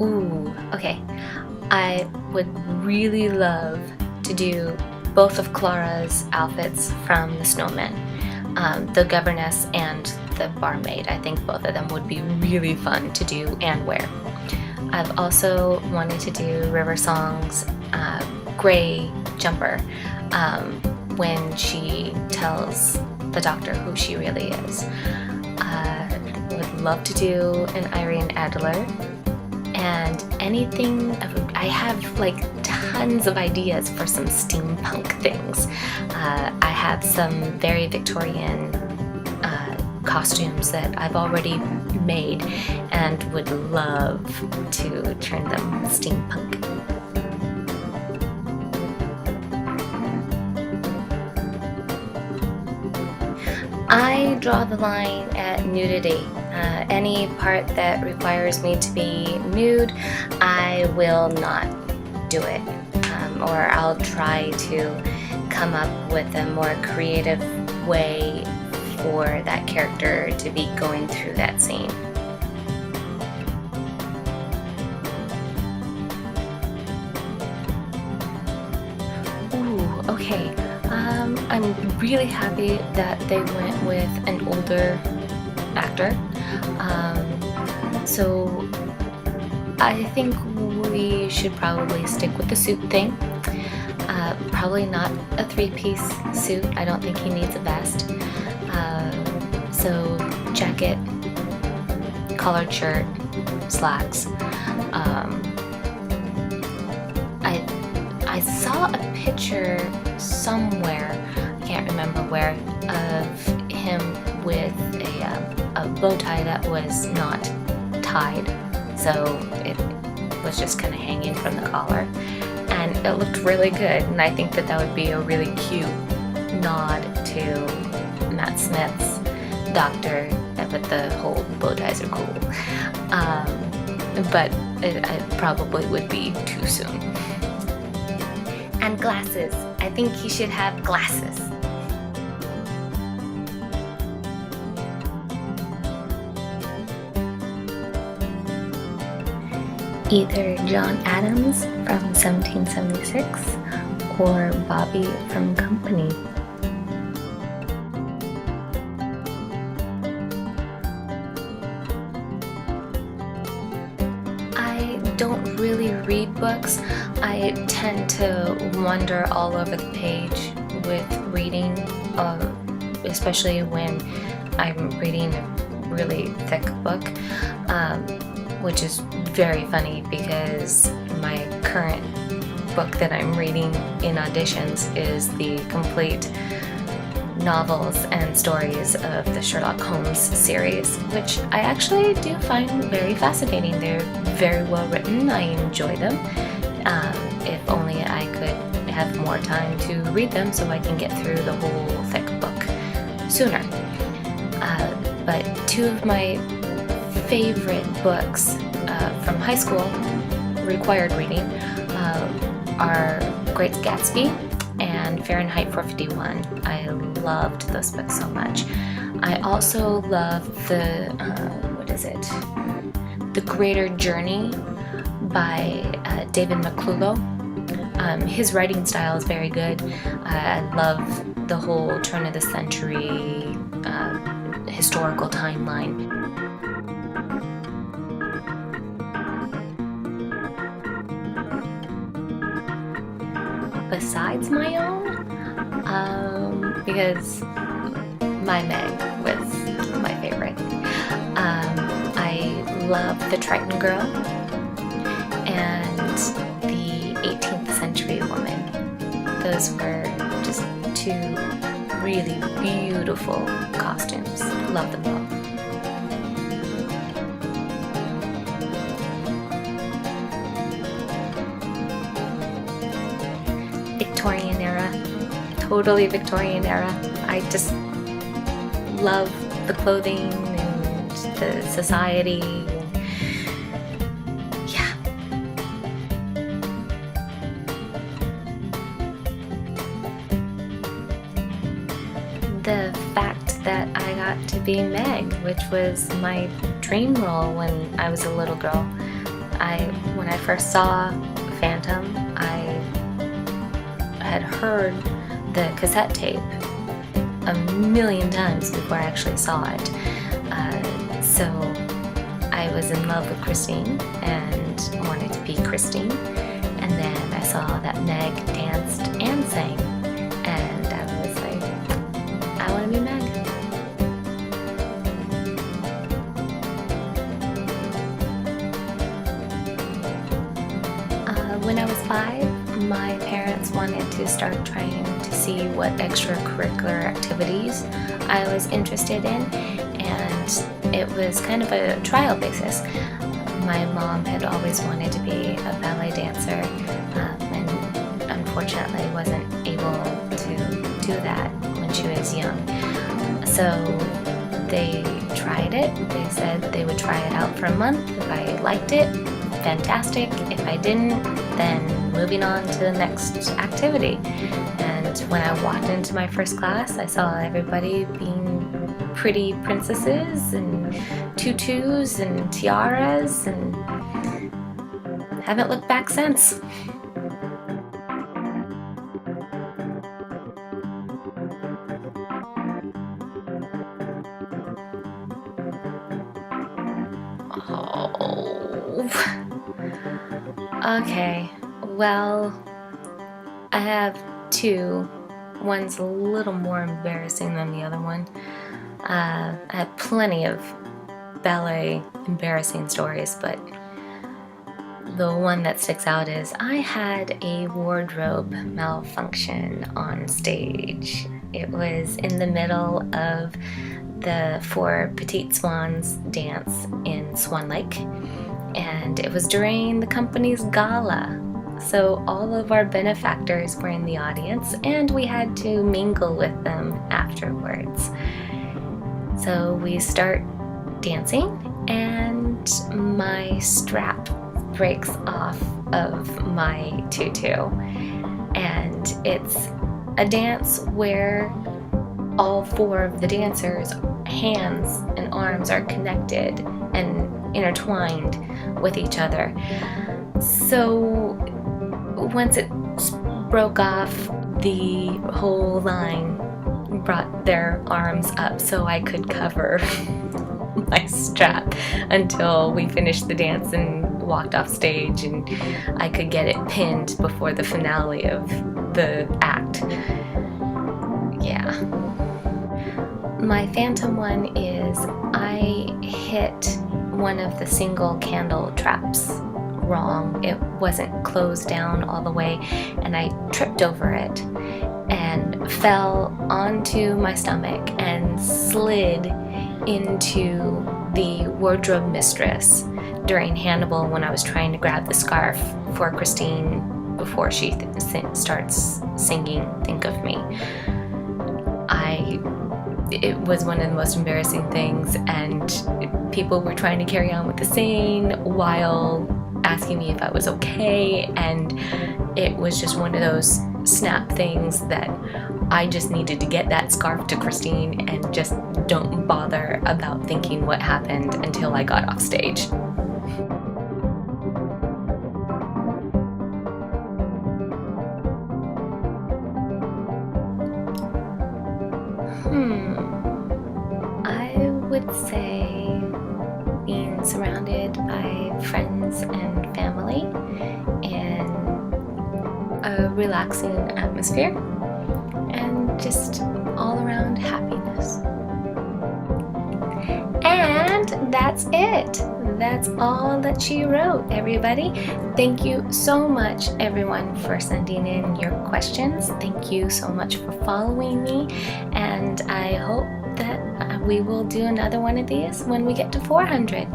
Ooh, okay. I would really love to do both of Clara's outfits from The Snowman, the governess and the barmaid. I think both of them would be really fun to do and wear. I've also wanted to do River Song's gray jumper when she tells the doctor who she really is. Would love to do an Irene Adler, and anything. I have like tons of ideas for some steampunk things. I have some very Victorian costumes that I've already made and would love to turn them steampunk. I draw the line at nudity. Any part that requires me to be nude, I will not do it. Or I'll try to come up with a more creative way for that character to be going through that scene. Ooh, okay. I'm really happy that they went with an older actor. So I think we should probably stick with the suit thing. Probably not a three-piece suit. I don't think he needs a vest. So jacket, collared shirt, slacks. I saw a picture somewhere, I can't remember where, of him with a bow tie that was not tied, so it was just kind of hanging from the collar, and it looked really good, and I think that would be a really cute nod to Matt Smith's doctor, but the whole bow ties are cool. But it probably would be too soon. And glasses. I think he should have glasses. Either John Adams from 1776 or Bobby from Company. I don't really read books. I tend to wander all over the page with reading, especially when I'm reading a really thick book, which is very funny because my current book that I'm reading in auditions is the complete novels and stories of the Sherlock Holmes series, which I actually do find very fascinating. They're very well written. I enjoy them. If only I could have more time to read them so I can get through the whole thick book sooner. But two of my favorite books from high school, required reading, are Great Gatsby and Fahrenheit 451. I loved those books so much. I also love the, The Greater Journey by David McClellan. His writing style is very good. I love the whole turn of the century historical timeline. Besides my own, because my Meg was my favorite. I love The Triton Girl and The 18th Century Woman. Those were just two really beautiful costumes. Love them both. Victorian era, totally Victorian era. I just love the clothing and the society. Yeah. The fact that I got to be Meg, which was my dream role when I was a little girl, When I first saw Phantom, I had heard the cassette tape a million times before I actually saw it. So I was in love with Christine and wanted to be Christine. And then I saw that Meg danced and sang, and I was like, I want to be Meg. When I was 5, my parents wanted to start trying to see what extracurricular activities I was interested in, and it was kind of a trial basis. My mom had always wanted to be a ballet dancer, and unfortunately wasn't able to do that when she was young. So they tried it. They said they would try it out for a month. If I liked it, fantastic. If I didn't, then moving on to the next activity. And when I walked into my first class, I saw everybody being pretty princesses and tutus and tiaras, and haven't looked back since. Oh. Okay, well, I have 2. One's a little more embarrassing than the other one. I have plenty of ballet embarrassing stories, but the one that sticks out is I had a wardrobe malfunction on stage. It was in the middle of the 4 Petite Swans dance in Swan Lake, and it was during the company's gala. So all of our benefactors were in the audience, and we had to mingle with them afterwards. So we start dancing, and my strap breaks off of my tutu. And it's a dance where all 4 of the dancers' hands and arms are connected and intertwined with each other. So once it broke off, the whole line brought their arms up so I could cover my strap until we finished the dance and walked off stage, and I could get it pinned before the finale of the act. Yeah. My Phantom one is I hit one of the single candle traps wrong. It wasn't closed down all the way, and I tripped over it and fell onto my stomach and slid into the wardrobe mistress during Hannibal when I was trying to grab the scarf for Christine before she starts singing Think of Me. It was one of the most embarrassing things, and people were trying to carry on with the scene while asking me if I was okay, and it was just one of those snap things that I just needed to get that scarf to Christine and just don't bother about thinking what happened until I got off stage. I would say being surrounded by friends and family in a relaxing atmosphere and just all around happiness. And that's it. That's all that she wrote, everybody. Thank you so much, everyone, for sending in your questions. Thank you so much for following me, and I hope that we will do another one of these when we get to 400.